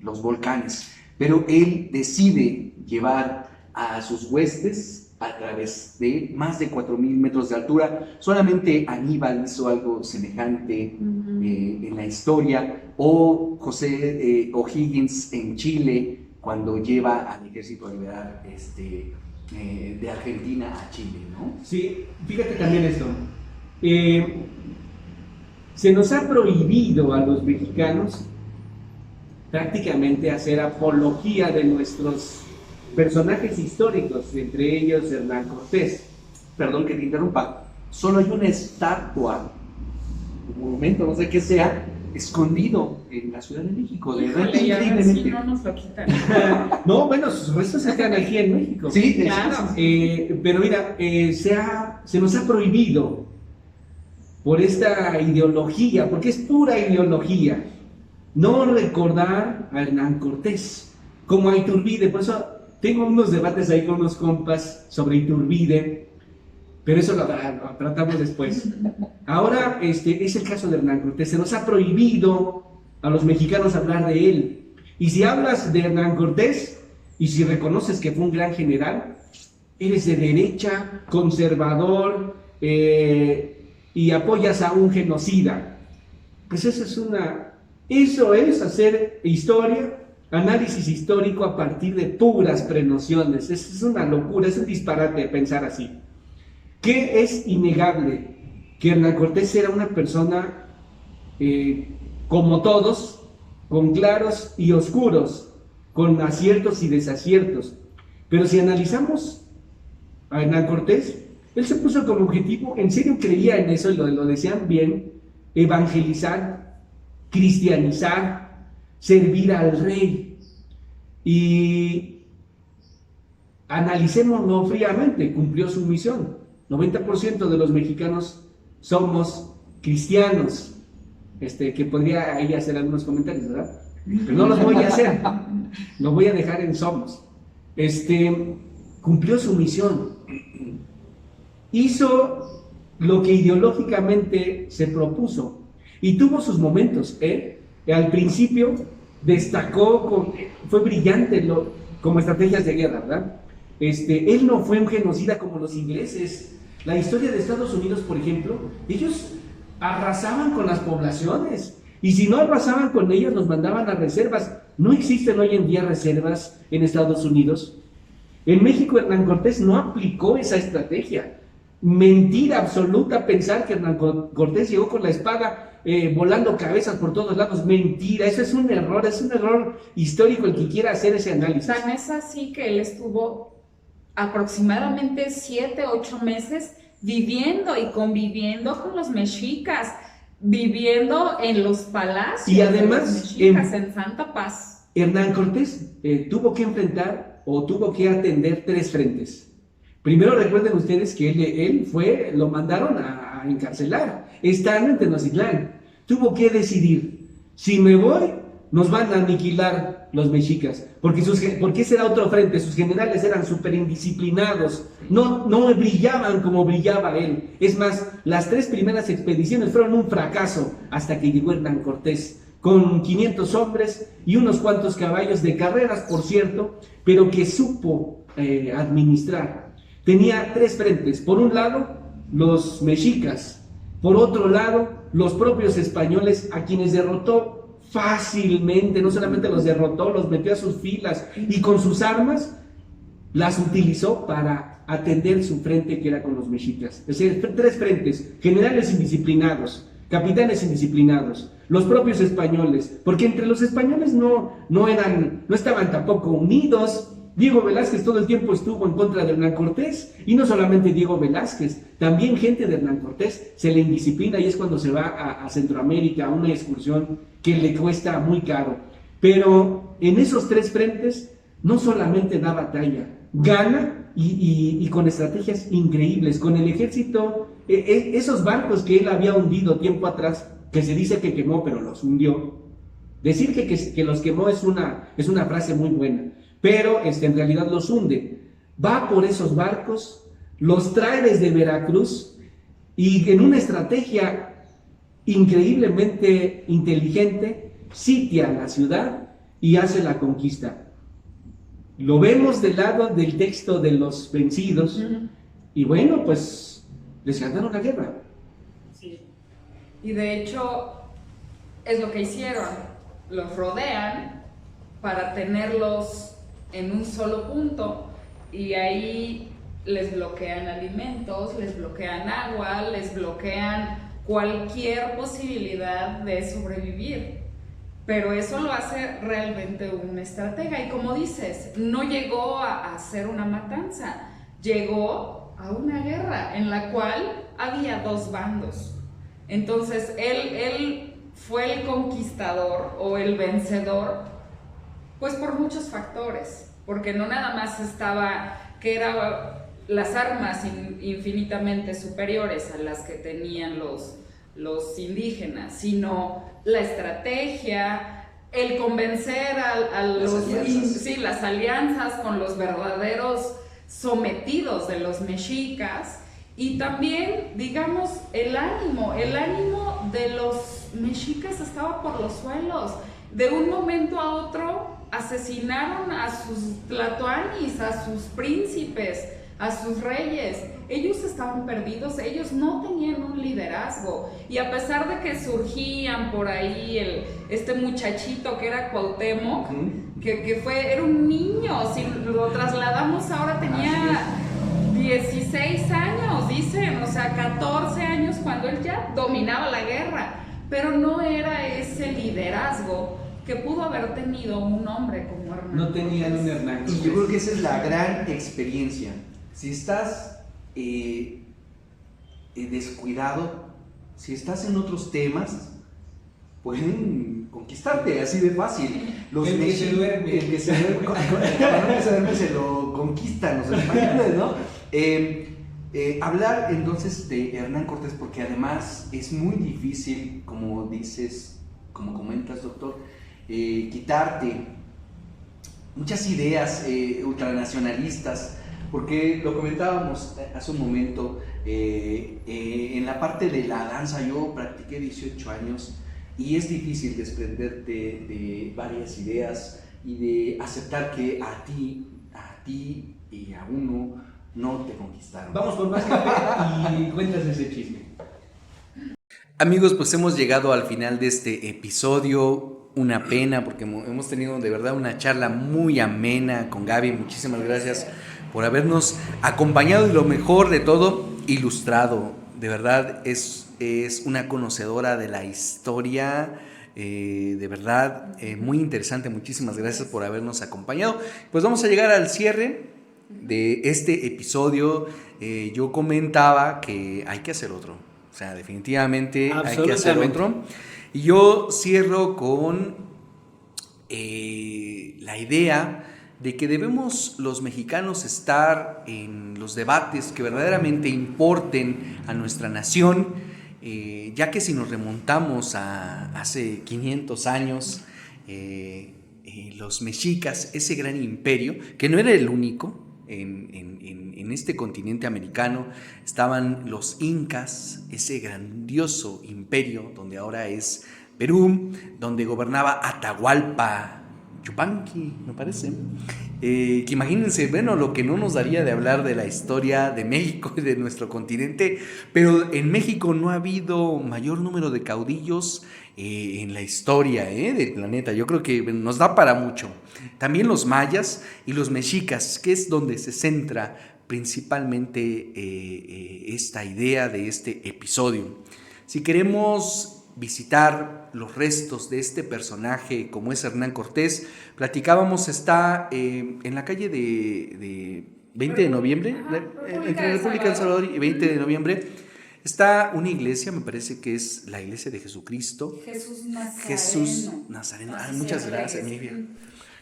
los volcanes, pero él decide llevar a sus huestes a través de más de 4,000 metros de altura. Solamente Aníbal hizo algo semejante en la historia, o José O'Higgins en Chile, cuando lleva al ejército a liberar de Argentina a Chile, ¿no? Sí, fíjate también esto. Se nos ha prohibido a los mexicanos prácticamente hacer apología de nuestros personajes históricos, entre ellos Hernán Cortés. Perdón que te interrumpa, solo hay una estatua, un monumento, no sé qué sea, escondido en la Ciudad de México. De verdad, Híjole, y a ver si increíblemente. no nos lo quitan. No, bueno, sus restos están aquí en México. Sí, Claro. Pero mira, se nos ha prohibido por esta ideología, porque es pura ideología, no recordar a Hernán Cortés como a Iturbide. Por eso tengo unos debates ahí con unos compas sobre Iturbide, pero eso lo tratamos después. Ahora es el caso de Hernán Cortés. Se nos ha prohibido a los mexicanos hablar de él. Y si hablas de Hernán Cortés, y si reconoces que fue un gran general, eres de derecha, conservador, y apoyas a un genocida. Pues eso es hacer historia, análisis histórico a partir de puras prenociones. Es una locura, es un disparate pensar así. Que es innegable que Hernán Cortés era una persona como todos, con claros y oscuros, con aciertos y desaciertos. Pero si analizamos a Hernán Cortés, él se puso como objetivo, en serio creía en eso, y lo decían bien, evangelizar, cristianizar, servir al rey. Y analicémoslo fríamente, cumplió su misión. 90% de los mexicanos somos cristianos. Que podría ahí hacer algunos comentarios, ¿verdad? Pero no los voy a hacer, lo voy a dejar en somos. Cumplió su misión, hizo lo que ideológicamente se propuso y tuvo sus momentos. Al principio destacó, fue brillante como estrategias de guerra, ¿verdad? Él no fue un genocida como los ingleses. La historia de Estados Unidos, por ejemplo, ellos arrasaban con las poblaciones, y si no arrasaban con ellas, los mandaban a reservas. No existen hoy en día reservas en Estados Unidos. En México, Hernán Cortés no aplicó esa estrategia. Mentira absoluta pensar que Hernán Cortés llegó con la espada volando cabezas por todos lados. Mentira, eso es un error histórico el que quiera hacer ese análisis. Tan es así que él estuvo aproximadamente 7, 8 meses viviendo y conviviendo con los mexicas, viviendo en los palacios y además, de los mexicas, en Santa Paz. Hernán Cortés tuvo que enfrentar o tuvo que atender 3 frentes. Primero, recuerden ustedes que lo mandaron a encarcelar, estando en Tenochtitlán. Tuvo que decidir: si me voy, nos van a aniquilar los mexicas, porque ese era otro frente. Sus generales eran súper indisciplinados, no brillaban como brillaba él. Es más, las 3 primeras expediciones fueron un fracaso, hasta que llegó Hernán Cortés, con 500 hombres y unos cuantos caballos de carreras, por cierto, pero que supo administrar. Tenía 3 frentes: por un lado, los mexicas; por otro lado, los propios españoles, a quienes derrotó fácilmente. No solamente los derrotó, los metió a sus filas, y con sus armas las utilizó para atender su frente, que era con los mexicas. Es decir, 3 frentes: generales indisciplinados, capitanes indisciplinados, los propios españoles, porque entre los españoles no estaban tampoco unidos. Diego Velázquez todo el tiempo estuvo en contra de Hernán Cortés, y no solamente Diego Velázquez, también gente de Hernán Cortés se le indisciplina, y es cuando se va a Centroamérica a una excursión que le cuesta muy caro. Pero en esos 3 frentes no solamente da batalla, gana, y con estrategias increíbles, con el ejército, esos barcos que él había hundido tiempo atrás, que se dice que quemó, pero los hundió. Decir que los quemó es una frase muy buena, pero en realidad los hunde. Va por esos barcos, los trae desde Veracruz y en una estrategia increíblemente inteligente sitia la ciudad y hace la conquista. Lo vemos del lado del texto de los vencidos y bueno, pues les ganaron la guerra. Sí. Y de hecho es lo que hicieron. Los rodean para tenerlos en un solo punto y ahí les bloquean alimentos, les bloquean agua, les bloquean cualquier posibilidad de sobrevivir. Pero eso lo hace realmente un estratega y como dices, no llegó a hacer una matanza, llegó a una guerra en la cual había dos bandos. Entonces él fue el conquistador o el vencedor, pues por muchos factores, porque no nada más estaba que eran las armas infinitamente superiores a las que tenían los indígenas, sino la estrategia, el convencer las alianzas con los verdaderos sometidos de los mexicas. Y también, digamos, el ánimo de los mexicas estaba por los suelos. De un momento a otro asesinaron a sus tlatoanis, a sus príncipes, a sus reyes. Ellos estaban perdidos, ellos no tenían un liderazgo. Y a pesar de que surgían por ahí este muchachito que era Cuauhtémoc, era un niño, si lo trasladamos ahora tenía 16 años, dicen, o sea, 14 años cuando él ya dominaba la guerra, pero no era ese liderazgo que pudo haber tenido un hombre como Hernán. No tenían un Hernán Cortés. Y yo creo que esa es la gran experiencia. Si estás descuidado, si estás en otros temas, pueden conquistarte así de fácil. El que se duerme. El que se duerme se lo conquistan los españoles, ¿no? Hablar entonces de Hernán Cortés, porque además es muy difícil, como dices, como comentas, doctor, quitarte muchas ideas ultranacionalistas, porque lo comentábamos hace un momento, en la parte de la danza yo practiqué 18 años y es difícil desprenderte de varias ideas y de aceptar que a ti y a uno no te conquistaron. Vamos por más café y cuentas ese chisme. Amigos, pues hemos llegado al final de este episodio. Una pena porque hemos tenido de verdad una charla muy amena con Gaby. Muchísimas gracias por habernos acompañado y lo mejor de todo, ilustrado. De verdad es una conocedora de la historia, de verdad muy interesante. Muchísimas gracias por habernos acompañado. Pues vamos a llegar al cierre de este episodio. Yo comentaba que hay que hacer otro. O sea, definitivamente hay que hacer otro. Y yo cierro con la idea de que debemos los mexicanos estar en los debates que verdaderamente importen a nuestra nación, ya que si nos remontamos a hace 500 años, los mexicas, ese gran imperio, que no era el único, en este continente americano estaban los incas, ese grandioso imperio donde ahora es Perú, donde gobernaba Atahualpa Yupanqui, me parece. Que imagínense, bueno, lo que no nos daría de hablar de la historia de México y de nuestro continente, pero en México no ha habido mayor número de caudillos en la historia del planeta. Yo creo que nos da para mucho. También los mayas y los mexicas, que es donde se centra principalmente esta idea de este episodio. Si queremos visitar los restos de este personaje como es Hernán Cortés, platicábamos, está en la calle de 20 de noviembre, entre República del Salvador y 20 de noviembre, está una iglesia, me parece que es la iglesia de Jesucristo. Jesús Nazareno. Muchas gracias, Mivia.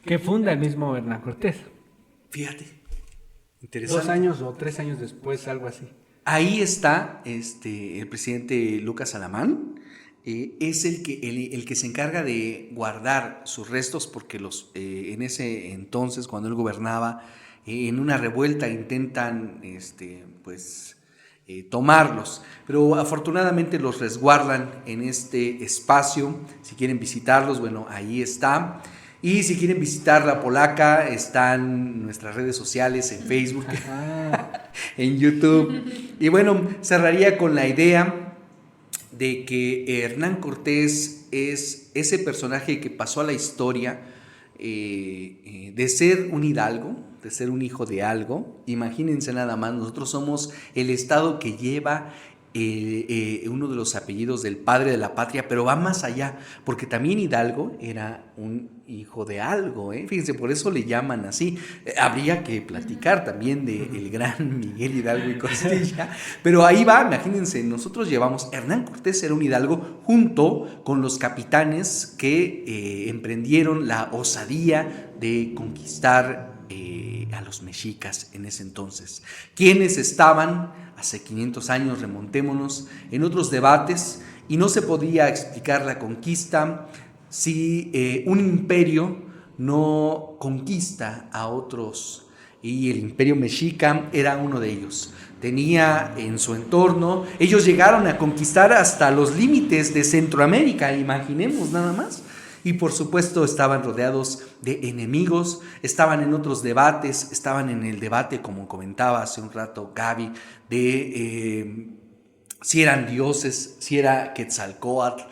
Que funda el mismo Hernán Cortés. Fíjate, interesante. 2 años o 3 años después, algo así. Ahí está el presidente Lucas Alamán. es el que se encarga de guardar sus restos, porque en ese entonces, cuando él gobernaba, en una revuelta intentan tomarlos, pero afortunadamente los resguardan en este espacio. Si quieren visitarlos, bueno, ahí está. Y si quieren visitar la Polaca, están nuestras redes sociales en Facebook, en YouTube. Y bueno, cerraría con la idea de que Hernán Cortés es ese personaje que pasó a la historia de ser un hidalgo, de ser un hijo de algo. Imagínense nada más, nosotros somos el estado que lleva uno de los apellidos del padre de la patria, pero va más allá, porque también Hidalgo era un hijo de algo, fíjense, por eso le llaman así. Habría que platicar también del gran Miguel Hidalgo y Costilla, pero ahí va, imagínense, nosotros llevamos, Hernán Cortés era un hidalgo junto con los capitanes que emprendieron la osadía de conquistar a los mexicas en ese entonces. ¿Quiénes estaban hace 500 años? Remontémonos, en otros debates, y no se podía explicar la conquista si un imperio no conquista a otros, y el imperio mexica era uno de ellos. Tenía en su entorno, ellos llegaron a conquistar hasta los límites de Centroamérica, imaginemos nada más. Y por supuesto estaban rodeados de enemigos, estaban en otros debates, estaban en el debate, como comentaba hace un rato Gaby, de si eran dioses, si era Quetzalcóatl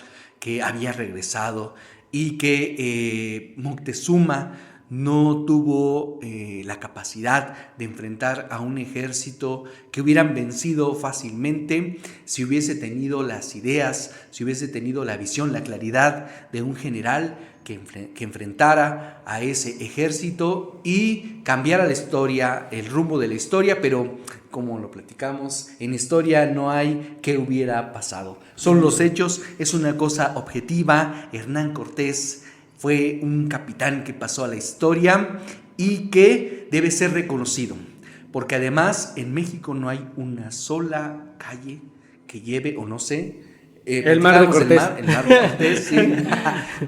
que había regresado, y que Moctezuma no tuvo la capacidad de enfrentar a un ejército que hubieran vencido fácilmente si hubiese tenido las ideas, si hubiese tenido la visión, la claridad de un general que enfrentara a ese ejército y cambiara la historia, el rumbo de la historia. Pero como lo platicamos, en historia no hay qué hubiera pasado, son los hechos, es una cosa objetiva. Hernán Cortés fue un capitán que pasó a la historia y que debe ser reconocido, porque además en México no hay una sola calle que lleve, o no sé, el Mar de Cortés. El Mar de Cortés, sí.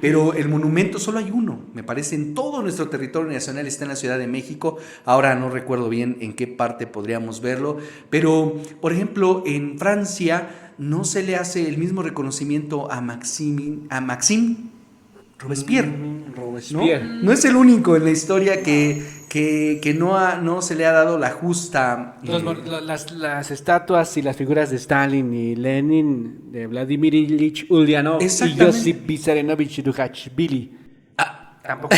Pero el monumento solo hay uno, me parece, en todo nuestro territorio nacional, está en la Ciudad de México. Ahora no recuerdo bien en qué parte podríamos verlo, pero por ejemplo en Francia no se le hace el mismo reconocimiento a Maxime Robespierre. Robespierre. No es el único en la historia que no se le ha dado la justa. Las estatuas y las figuras de Stalin y Lenin, de Vladimir Ilich Ulyanov y Josip Vissarionovich Dukashvili. Tampoco.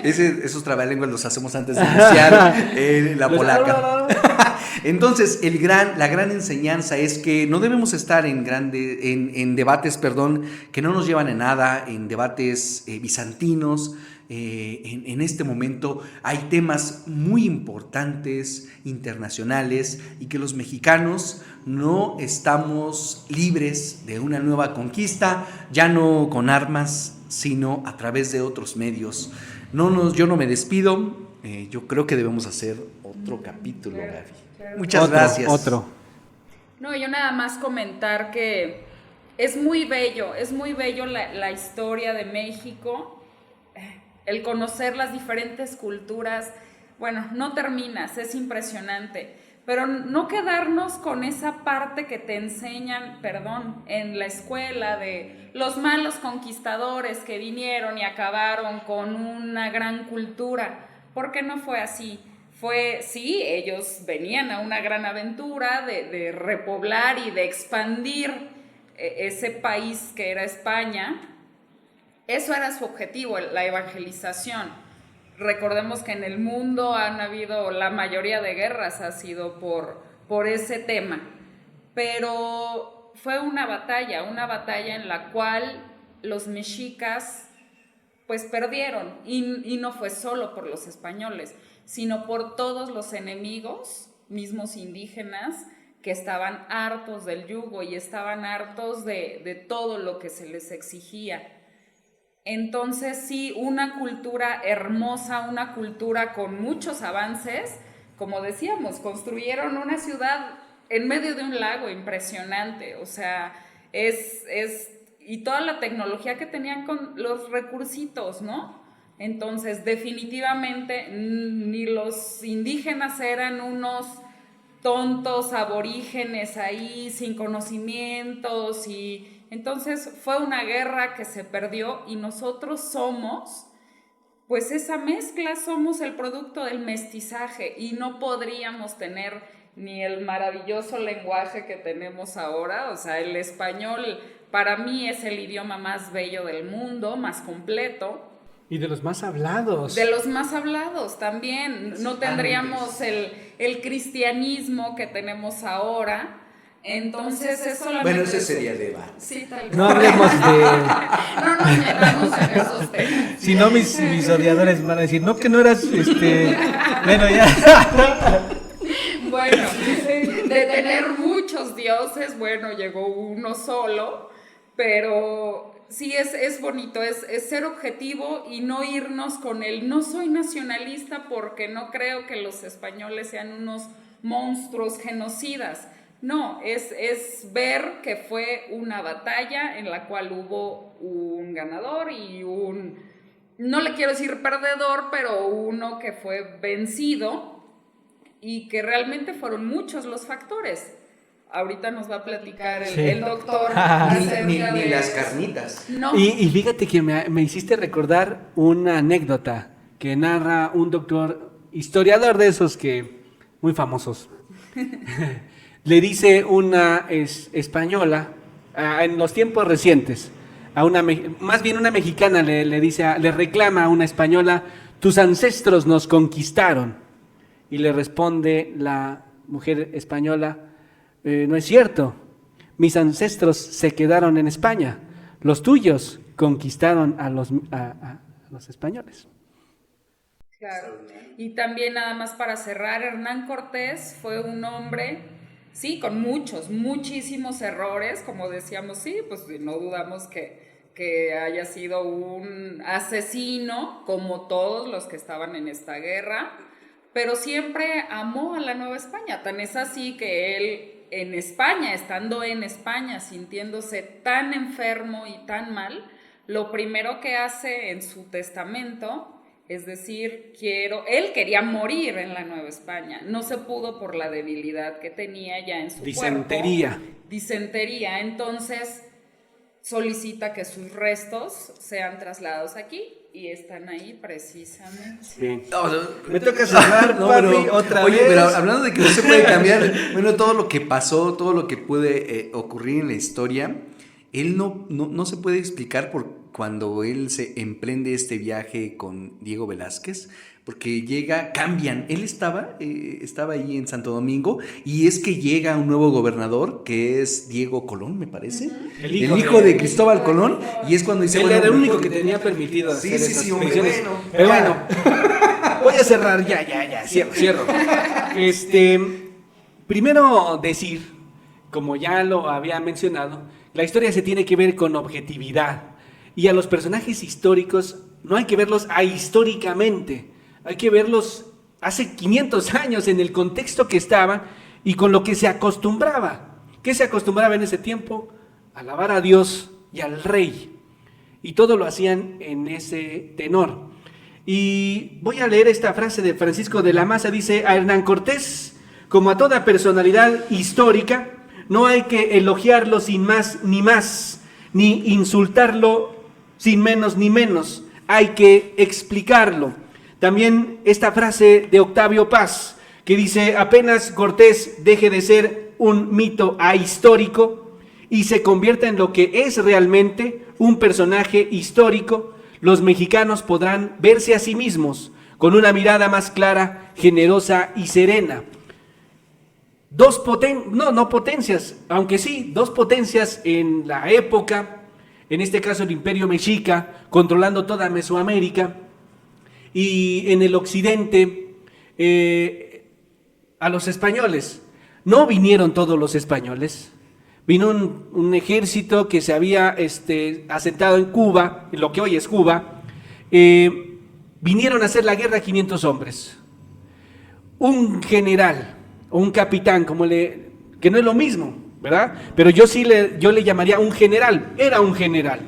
Esos trabalenguas los hacemos antes de iniciar la polaca. Entonces, la gran enseñanza es que no debemos estar en debates, que no nos llevan a nada, en debates bizantinos. En este momento hay temas muy importantes, internacionales, y que los mexicanos no estamos libres de una nueva conquista, ya no con armas, sino a través de otros medios. Yo no me despido, yo creo que debemos hacer otro capítulo, Gaby. Muchas gracias. No, yo nada más comentar que es muy bello la historia de México, el conocer las diferentes culturas. Bueno, no terminas, es impresionante, pero no quedarnos con esa parte que te enseñan, en la escuela, de los malos conquistadores que vinieron y acabaron con una gran cultura, porque no fue así. Sí, ellos venían a una gran aventura de repoblar y de expandir ese país que era España. Eso era su objetivo, la evangelización. Recordemos que en el mundo han habido, la mayoría de guerras ha sido por ese tema, pero fue una batalla en la cual los mexicas pues perdieron, y no fue solo por los españoles, sino por todos los enemigos, mismos indígenas, que estaban hartos del yugo y estaban hartos de todo lo que se les exigía. Entonces sí, una cultura hermosa, una cultura con muchos avances. Como decíamos, construyeron una ciudad en medio de un lago impresionante, o sea, es y toda la tecnología que tenían con los recursitos, ¿no? Entonces, definitivamente, ni los indígenas eran unos tontos aborígenes ahí, sin conocimientos, y entonces fue una guerra que se perdió, y nosotros somos, pues esa mezcla, somos el producto del mestizaje, y no podríamos tener ni el maravilloso lenguaje que tenemos ahora. O sea, el español para mí es el idioma más bello del mundo, más completo. Y de los más hablados. De los más hablados también. No tendríamos el cristianismo que tenemos ahora. Entonces es solamente... Bueno, ese sería debate. Sí, tal vez. No hablemos de... No nos metamos en esos temas. Si no, mis odiadores van a decir, no, que no eras, bueno, ya. Bueno, de tener muchos dioses, bueno, llegó uno solo, pero sí es bonito, es ser objetivo y no irnos con el no soy nacionalista porque no creo que los españoles sean unos monstruos genocidas. No, es ver que fue una batalla en la cual hubo un ganador y no le quiero decir perdedor, pero uno que fue vencido, y que realmente fueron muchos los factores. Ahorita nos va a platicar el doctor. Ni las carnitas. No. Y fíjate que me hiciste recordar una anécdota que narra un doctor, historiador de esos que muy famosos. Le dice una española, en los tiempos recientes, más bien una mexicana le reclama a una española, tus ancestros nos conquistaron. Y le responde la mujer española, no es cierto, mis ancestros se quedaron en España, los tuyos conquistaron a los españoles. Claro. Y también, nada más para cerrar, Hernán Cortés fue un hombre, sí, con muchísimos errores, como decíamos, sí, pues no dudamos que haya sido un asesino, como todos los que estaban en esta guerra, pero siempre amó a la Nueva España. Tan es así que él en España, estando en España, sintiéndose tan enfermo y tan mal, lo primero que hace en su testamento es decir, él quería morir en la Nueva España. No se pudo por la debilidad que tenía ya en su cuerpo. Disentería. Entonces solicita que sus restos sean trasladados aquí. Y están ahí precisamente. Bien. Me toca cerrar, papi, otra vez. Pero hablando de que no se puede cambiar, bueno, todo lo que pasó, todo lo que puede ocurrir en la historia, él no se puede explicar por cuando él se emprende este viaje con Diego Velázquez, porque cambian. Él estaba ahí en Santo Domingo, y es que llega un nuevo gobernador, que es Diego Colón, me parece. Uh-huh. El hijo de Cristóbal Colón, y es cuando dice... Él era el único que tenía permitido hacer esas expediciones. Pero bueno, voy a cerrar, ya, cierro. Primero decir, como ya lo había mencionado, la historia se tiene que ver con objetividad, y a los personajes históricos no hay que verlos ahistóricamente, hay que verlos hace 500 años en el contexto que estaban y con lo que se acostumbraba. ¿Qué se acostumbraba en ese tiempo? Alabar a Dios y al rey. Y todo lo hacían en ese tenor. Y voy a leer esta frase de Francisco de la Maza. Dice, a Hernán Cortés, como a toda personalidad histórica, no hay que elogiarlo sin más, ni insultarlo sin menos ni menos. Hay que explicarlo. También esta frase de Octavio Paz, que dice, apenas Cortés deje de ser un mito ahistórico y se convierta en lo que es realmente un personaje histórico, los mexicanos podrán verse a sí mismos con una mirada más clara, generosa y serena. Dos potencias en la época, en este caso el Imperio Mexica, controlando toda Mesoamérica, y en el occidente a los españoles. No vinieron todos los españoles, vino un ejército que se había asentado en Cuba, en lo que hoy es Cuba. Vinieron a hacer la guerra 500 hombres. Un general o un capitán, que no es lo mismo, ¿verdad? Pero yo le llamaría un general, era un general.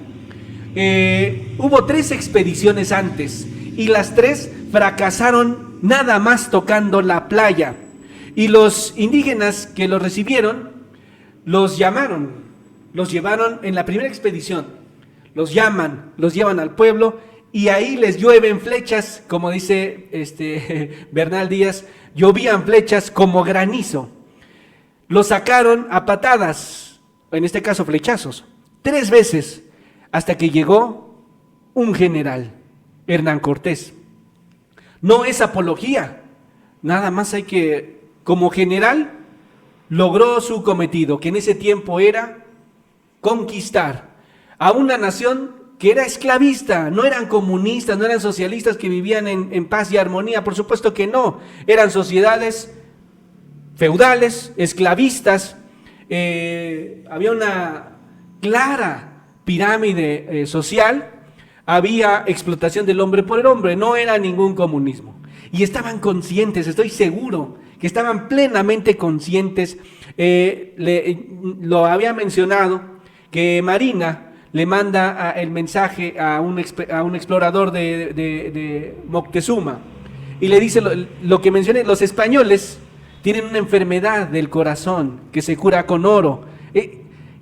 Hubo 3 expediciones antes y las 3 fracasaron nada más tocando la playa. Y los indígenas que los recibieron, los llevaron en la primera expedición, los llevan al pueblo y ahí les llueven flechas, como dice Bernal Díaz, llovían flechas como granizo. Los sacaron a patadas, en este caso flechazos, 3 veces, hasta que llegó un general, Hernán Cortés. No es apología, nada más hay que, como general, logró su cometido, que en ese tiempo era conquistar a una nación que era esclavista, no eran comunistas, no eran socialistas que vivían en paz y armonía, por supuesto que no, eran sociedades feudales, esclavistas, había una clara pirámide social, había explotación del hombre por el hombre, no era ningún comunismo. Y estaban conscientes, estoy seguro, que estaban plenamente conscientes. Lo había mencionado, que Marina le manda el mensaje a un explorador de Moctezuma, y le dice lo que mencioné, los españoles tienen una enfermedad del corazón que se cura con oro.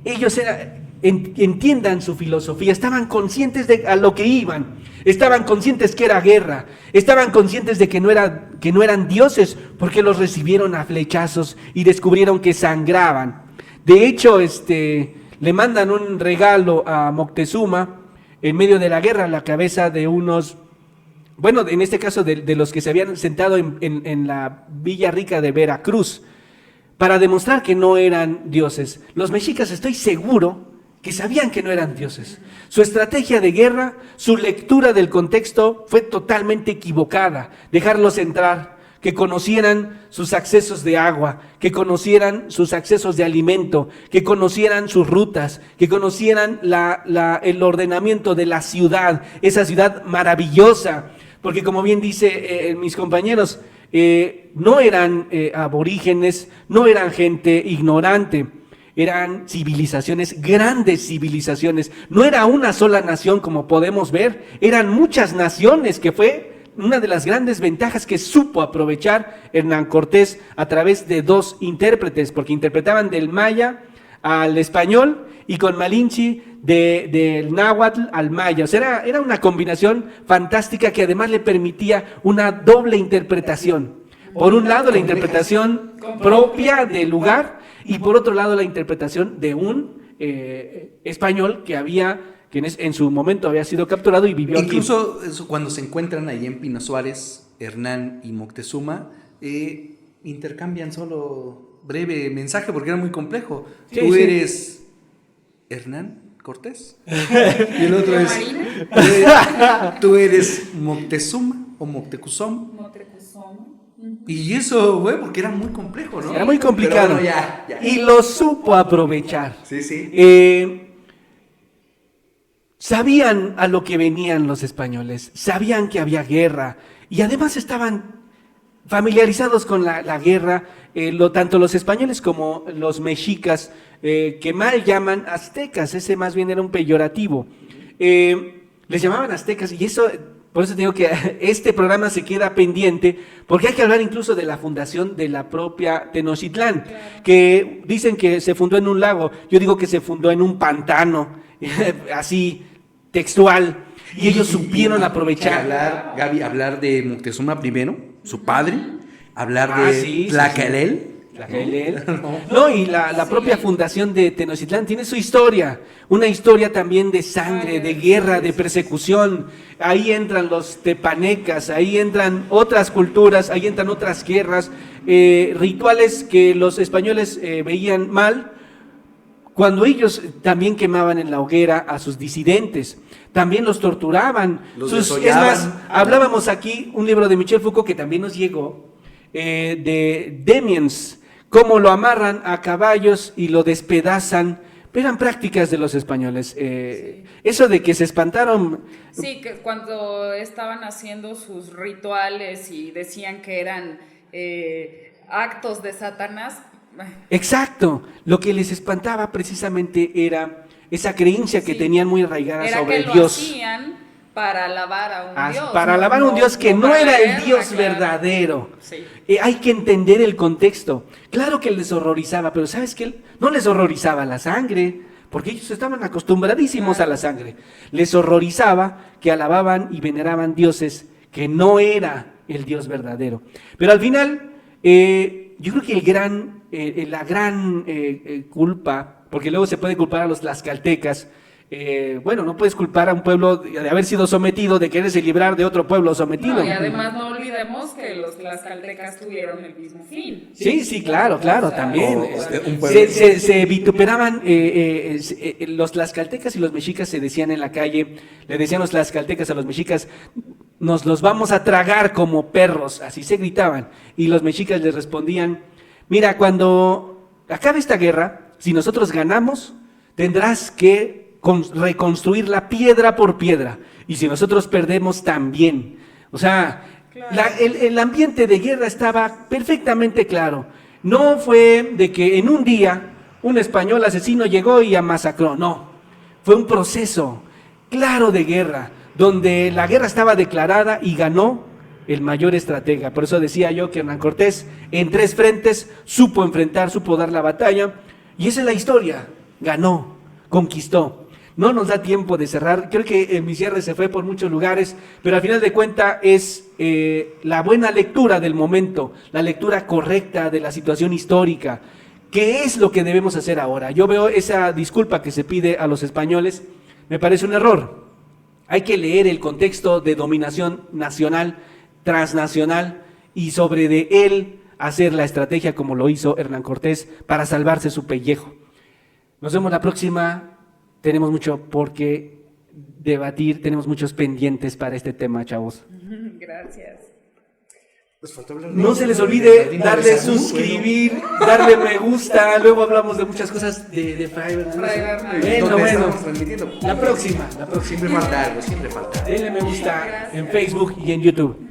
Ellos entiendan su filosofía, estaban conscientes de a lo que iban, estaban conscientes que era guerra, estaban conscientes de que no eran dioses, porque los recibieron a flechazos y descubrieron que sangraban. De hecho, le mandan un regalo a Moctezuma en medio de la guerra, la cabeza de unos, bueno, en este caso de los que se habían sentado en la Villa Rica de Veracruz, para demostrar que no eran dioses. Los mexicas, estoy seguro que sabían que no eran dioses. Su estrategia de guerra, su lectura del contexto fue totalmente equivocada. Dejarlos entrar, que conocieran sus accesos de agua, que conocieran sus accesos de alimento, que conocieran sus rutas, que conocieran el ordenamiento de la ciudad, esa ciudad maravillosa, porque como bien dice mis compañeros, no eran aborígenes, no eran gente ignorante, eran civilizaciones, grandes civilizaciones. No era una sola nación como podemos ver, eran muchas naciones, que fue una de las grandes ventajas que supo aprovechar Hernán Cortés a través de 2 intérpretes, porque interpretaban del maya al español y con Malinche del náhuatl al maya. O sea, era una combinación fantástica que además le permitía una doble interpretación. Por un lado, la interpretación propia del lugar, y por otro lado, la interpretación de un español que en su momento había sido capturado y vivió incluso aquí. Eso, cuando se encuentran ahí en Pino Suárez, Hernán y Moctezuma, intercambian solo breve mensaje porque era muy complejo. Sí, Tú sí. eres Hernán Cortés y el otro es tú eres Moctezuma o Moctecuzoma. Y eso, güey, porque era muy complejo, ¿no? Era muy complicado. Pero bueno, ya. Y lo supo aprovechar. Sí. Sabían a lo que venían los españoles, sabían que había guerra y además estaban familiarizados con la guerra, tanto los españoles como los mexicas, que mal llaman aztecas, ese más bien era un peyorativo. Les llamaban aztecas y eso, por eso digo que este programa se queda pendiente, porque hay que hablar incluso de la fundación de la propia Tenochtitlán, que dicen que se fundó en un lago, yo digo que se fundó en un pantano, así textual, y ellos supieron aprovechar. Hablar de Moctezuma primero, su padre, hablar de Tlacaelel. No, y la propia fundación de Tenochtitlán tiene su historia, una historia también de sangre, de guerra, de persecución. Ahí entran los tepanecas, ahí entran otras culturas, ahí entran otras guerras, rituales que los españoles veían mal, cuando ellos también quemaban en la hoguera a sus disidentes, también los torturaban. Es más, hablábamos aquí un libro de Michel Foucault que también nos llegó, de Demiens, cómo lo amarran a caballos y lo despedazan. Eran prácticas de los españoles. Eso de que se espantaron. Sí, que cuando estaban haciendo sus rituales y decían que eran actos de Satanás, Exacto. Lo que les espantaba precisamente era esa creencia que Sí. tenían muy arraigada Era sobre que el lo Dios. hacían para alabar a un Dios. Para alabar a un Dios que no para era la el guerra, Dios claro. verdadero. Sí. Hay que entender el contexto. Claro que les horrorizaba, pero ¿sabes qué? No les horrorizaba la sangre, porque ellos estaban acostumbradísimos a la sangre. Les horrorizaba que alababan y veneraban dioses que no era el Dios verdadero. Pero al final, yo creo que la gran culpa, porque luego se puede culpar a los tlaxcaltecas. Bueno, no puedes culpar a un pueblo de haber sido sometido, de quererse librar de otro pueblo sometido. No, y además no olvidemos que los tlaxcaltecas tuvieron el mismo fin. Sí, claro, también. un pueblo- Se vituperaban, los tlaxcaltecas y los mexicas se decían en la calle, le decían los tlaxcaltecas a los mexicas, nos los vamos a tragar como perros, así se gritaban. Y los mexicas les respondían, mira, cuando acabe esta guerra, si nosotros ganamos, tendrás que reconstruirla piedra por piedra. Y si nosotros perdemos, también. O sea, el ambiente de guerra estaba perfectamente claro. No fue de que en un día un español asesino llegó y masacró. No, fue un proceso claro de guerra, donde la guerra estaba declarada y ganó el mayor estratega. Por eso decía yo que Hernán Cortés en 3 frentes supo enfrentar, supo dar la batalla. Y esa es la historia. Ganó, conquistó. No nos da tiempo de cerrar. Creo que mi cierre se fue por muchos lugares, pero al final de cuentas es la buena lectura del momento, la lectura correcta de la situación histórica. ¿Qué es lo que debemos hacer ahora? Yo veo esa disculpa que se pide a los españoles, me parece un error. Hay que leer el contexto de dominación nacional, transnacional, y sobre de él hacer la estrategia como lo hizo Hernán Cortés para salvarse su pellejo. Nos vemos la próxima. Tenemos mucho por qué debatir, tenemos muchos pendientes para este tema, chavos. Gracias. No se les olvide darle suscribir, darle me gusta, luego hablamos de muchas cosas de Fiverr. ¿Dónde estamos transmitiendo? La próxima. Siempre falta algo, siempre falta. Denle me gusta en Facebook y en YouTube.